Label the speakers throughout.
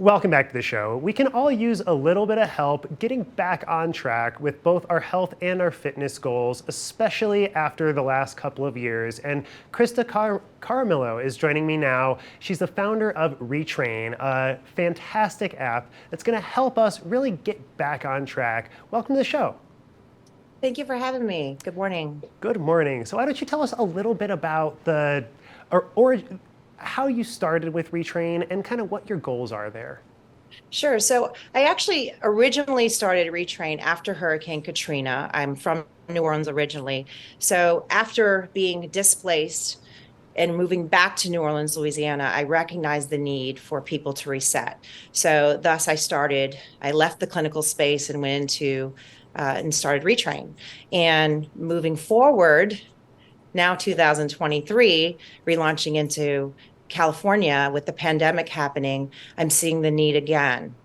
Speaker 1: Welcome back to the show. We can all use a little bit of help getting back on track with both our health and our fitness goals, especially after the last couple of years. And Christa Caramillo is joining me now. She's the founder of Retrain, a fantastic app that's going to help us really get back on track. Welcome to the show.
Speaker 2: Thank you for having me. Good morning.
Speaker 1: Good morning. So why don't you tell us a little bit about or how you started with Retrain and kind of what your goals are there?
Speaker 2: Sure. So I actually originally started Retrain after Hurricane Katrina. I'm from New Orleans originally. So after being displaced and moving back to New Orleans, Louisiana, I recognized the need for people to reset. So thus I left the clinical space and went into and started Retrain. And moving forward, now 2023, relaunching into California with the pandemic happening, I'm seeing the need again.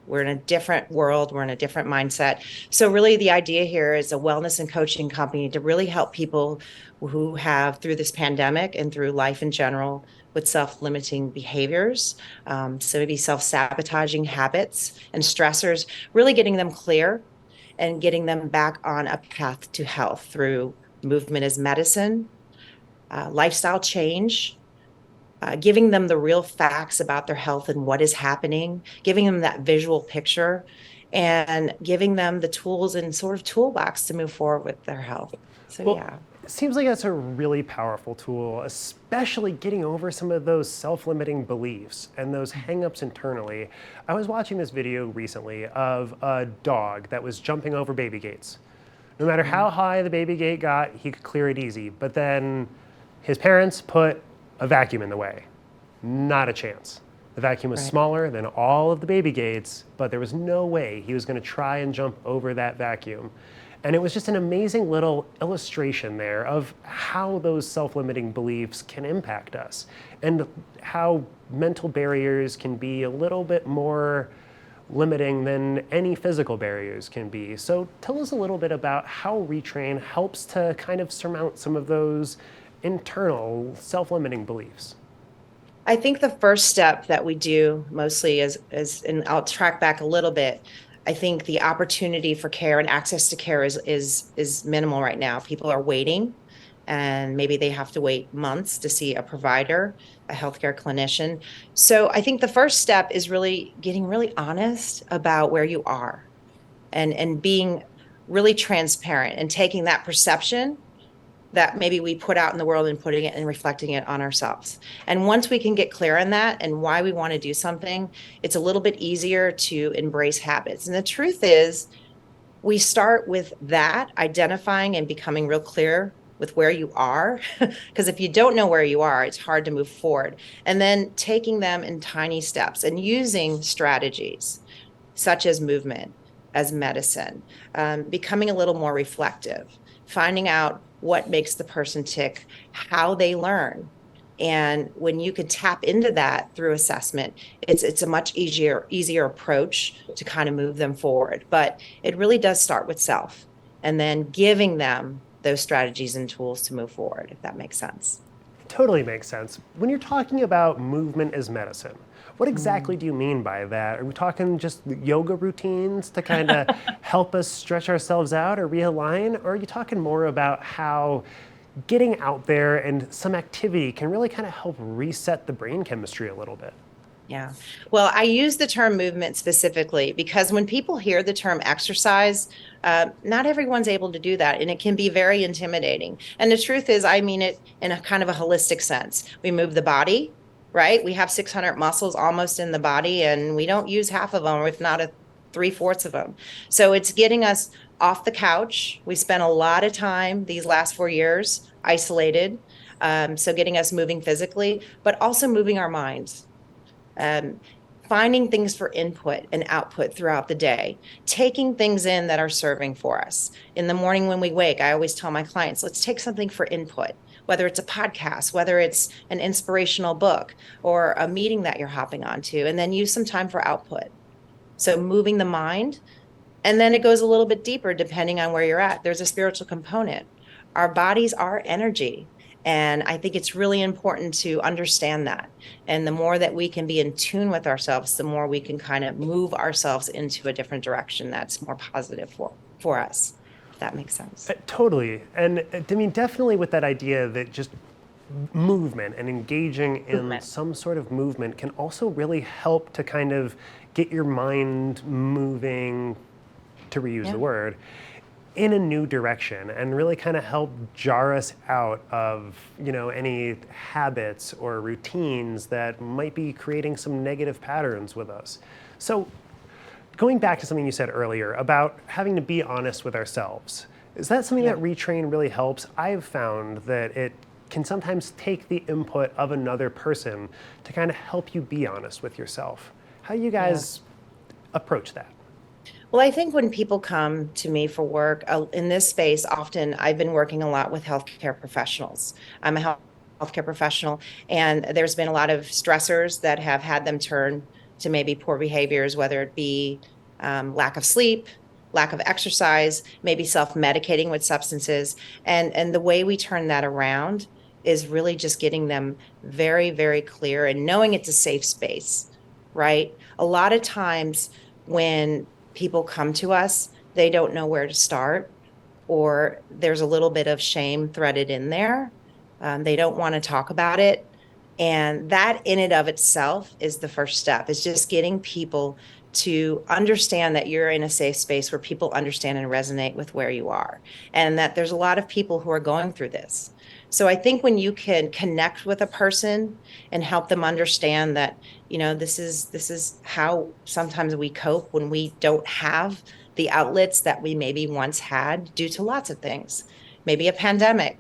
Speaker 2: We're in a different world. We're in a different mindset. So really the idea here is a wellness and coaching company to really help people who have, through this pandemic and through life in general, with self-limiting behaviors, so maybe self-sabotaging habits and stressors, really getting them clear and getting them back on a path to health through movement as medicine, lifestyle change, giving them the real facts about their health and what is happening, giving them that visual picture, and giving them the tools and sort of toolbox to move forward with their health. So,
Speaker 1: Well,
Speaker 2: yeah.
Speaker 1: it seems like that's a really powerful tool, especially getting over some of those self-limiting beliefs and those hang-ups internally. I was watching this video recently of a dog that was jumping over baby gates. No matter how high the baby gate got, he could clear it easy. But then his parents put a vacuum in the way. Not a chance. The vacuum was smaller than all of the baby gates, but there was no way he was going to try and jump over that vacuum. And it was just an amazing little illustration there of how those self-limiting beliefs can impact us and how mental barriers can be a little bit more limiting than any physical barriers can be. So tell us a little bit about how Retrain helps to kind of surmount some of those internal self-limiting beliefs.
Speaker 2: I think the first step that we do mostly is, and I'll track back a little bit. I think the opportunity for care and access to care is minimal right now. People are waiting, and maybe they have to wait months to see a provider, a healthcare clinician. So I think the first step is really getting really honest about where you are and being really transparent and taking that perception that maybe we put out in the world and putting it and reflecting it on ourselves. And once we can get clear on that and why we want to do something, it's a little bit easier to embrace habits. And the truth is, we start with that, identifying and becoming real clear with where you are. Because if you don't know where you are, it's hard to move forward. And then taking them in tiny steps and using strategies such as movement, as medicine, becoming a little more reflective, finding out what makes the person tick, how they learn. And when you can tap into that through assessment, it's a much easier approach to kind of move them forward. But it really does start with self and then giving them those strategies and tools to move forward, if that makes sense.
Speaker 1: Totally makes sense. When you're talking about movement as medicine, what exactly do you mean by that? Are we talking just yoga routines to kind of help us stretch ourselves out or realign? Or are you talking more about how getting out there and some activity can really kind of help reset the brain chemistry a little bit?
Speaker 2: Yeah. Well, I use the term movement specifically because when people hear the term exercise, not everyone's able to do that. And it can be very intimidating. And the truth is, I mean it in a kind of a holistic sense. We move the body, right? We have 600 muscles almost in the body, and we don't use half of them, if not three-fourths of them. So it's getting us off the couch. We spent a lot of time these last 4 years isolated. So getting us moving physically, but also moving our minds. Finding things for input and output throughout the day, taking things in that are serving for us. In the morning when we wake, I always tell my clients, let's take something for input, whether it's a podcast, whether it's an inspirational book or a meeting that you're hopping onto, and then use some time for output. So moving the mind, and then it goes a little bit deeper depending on where you're at. There's a spiritual component. Our bodies are energy. And I think it's really important to understand that. And the more that we can be in tune with ourselves, the more we can kind of move ourselves into a different direction that's more positive for us, if that makes sense.
Speaker 1: Totally. And I mean, definitely with that idea that just movement and engaging in
Speaker 2: Movement.
Speaker 1: some sort of movement can also really help to kind of get your mind moving, to reuse the
Speaker 2: Yeah.
Speaker 1: word, in a new direction and really kind of help jar us out of, any habits or routines that might be creating some negative patterns with us. So going back to something you said earlier about having to be honest with ourselves, is that something
Speaker 2: Yeah.
Speaker 1: that retrain really helps? I've found that it can sometimes take the input of another person to kind of help you be honest with yourself. How do you
Speaker 2: Yeah.
Speaker 1: guys approach that?
Speaker 2: Well, I think when people come to me for work in this space, often I've been working a lot with healthcare professionals. I'm a healthcare professional, and there's been a lot of stressors that have had them turn to maybe poor behaviors, whether it be lack of sleep, lack of exercise, maybe self-medicating with substances. And the way we turn that around is really just getting them very, very clear and knowing it's a safe space, right? A lot of times when people come to us, they don't know where to start, or there's a little bit of shame threaded in there. They don't want to talk about it. And that in and of itself is the first step, is just getting people to understand that you're in a safe space where people understand and resonate with where you are, and that there's a lot of people who are going through this. So I think when you can connect with a person and help them understand that, this is how sometimes we cope when we don't have the outlets that we maybe once had due to lots of things, maybe a pandemic,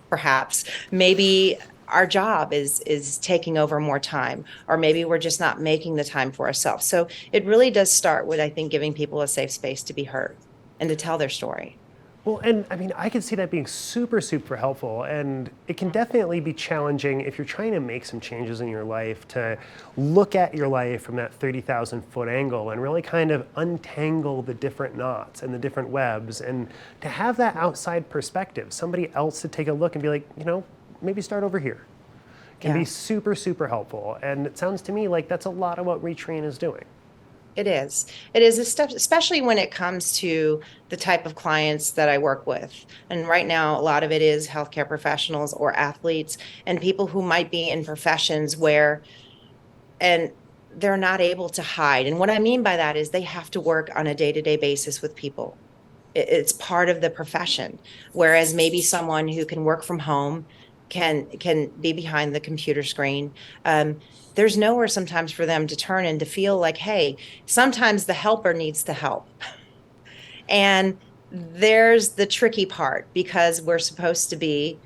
Speaker 2: perhaps, maybe our job is taking over more time, or maybe we're just not making the time for ourselves. So it really does start with, I think, giving people a safe space to be heard and to tell their story.
Speaker 1: Well, and I mean, I can see that being super, super helpful. And it can definitely be challenging if you're trying to make some changes in your life to look at your life from that 30,000-foot angle and really kind of untangle the different knots and the different webs, and to have that outside perspective, somebody else to take a look and be like, maybe start over here, can be
Speaker 2: Yeah.
Speaker 1: super, super helpful. And it sounds to me like that's a lot of what Retrain is doing.
Speaker 2: It is. It is a step, especially when it comes to the type of clients that I work with. And right now, a lot of it is healthcare professionals or athletes and people who might be in professions where, and they're not able to hide. And what I mean by that is they have to work on a day-to-day basis with people. It's part of the profession. Whereas maybe someone who can work from home can be behind the computer screen. There's nowhere sometimes for them to turn and to feel like, hey, sometimes the helper needs the help. And there's the tricky part, because we're supposed to be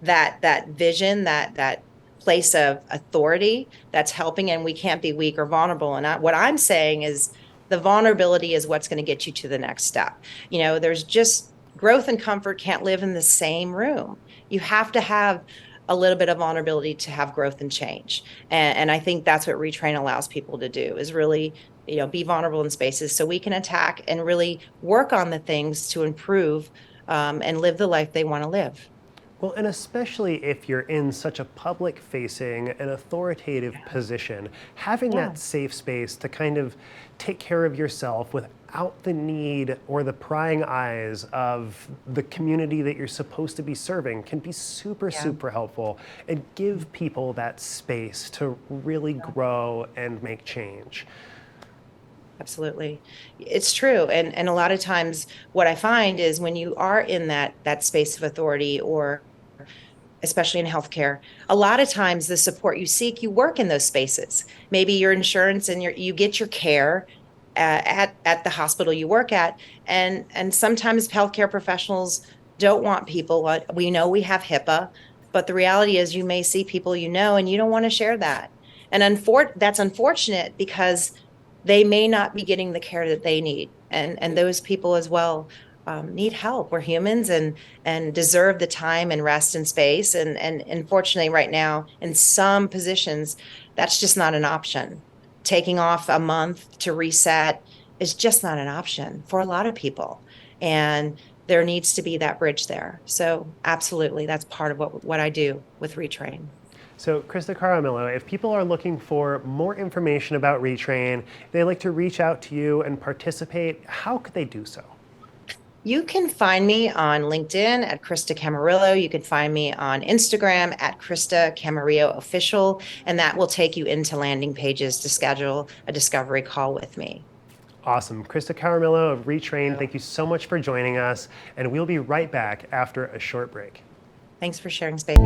Speaker 2: that vision, that place of authority that's helping, and we can't be weak or vulnerable. And what I'm saying is the vulnerability is what's going to get you to the next step. There's just growth and comfort can't live in the same room. You have to have a little bit of vulnerability to have growth and change. And I think that's what Retrain allows people to do, is really, be vulnerable in spaces so we can attack and really work on the things to improve, and live the life they want to live.
Speaker 1: Well, and especially if you're in such a public facing and authoritative position, having
Speaker 2: Yeah.
Speaker 1: that safe space to kind of take care of yourself without the need or the prying eyes of the community that you're supposed to be serving can be super,
Speaker 2: Yeah.
Speaker 1: super helpful, and give people that space to really grow and make change.
Speaker 2: Absolutely. It's true. And a lot of times what I find is when you are in that space of authority, or especially in healthcare, a lot of times the support you seek, you work in those spaces. Maybe your insurance and you get your care at the hospital you work at. And sometimes healthcare professionals don't want people. We know we have HIPAA, but the reality is you may see people, and you don't want to share that. And that's unfortunate, because they may not be getting the care that they need. And those people as well need help. We're humans, and deserve the time and rest and space. And unfortunately, right now, in some positions, that's just not an option. Taking off a month to reset is just not an option for a lot of people. And there needs to be that bridge there. So absolutely, that's part of what I do with Retrain.
Speaker 1: So Christa Caramillo, if people are looking for more information about Retrain, they'd like to reach out to you and participate, how could they do so?
Speaker 2: You can find me on LinkedIn at Christa Camarillo. You can find me on Instagram at Christa Camarillo Official, and that will take you into landing pages to schedule a discovery call with me.
Speaker 1: Awesome. Christa Caramillo of Retrain, thank you so much for joining us, and we'll be right back after a short break.
Speaker 2: Thanks for sharing space.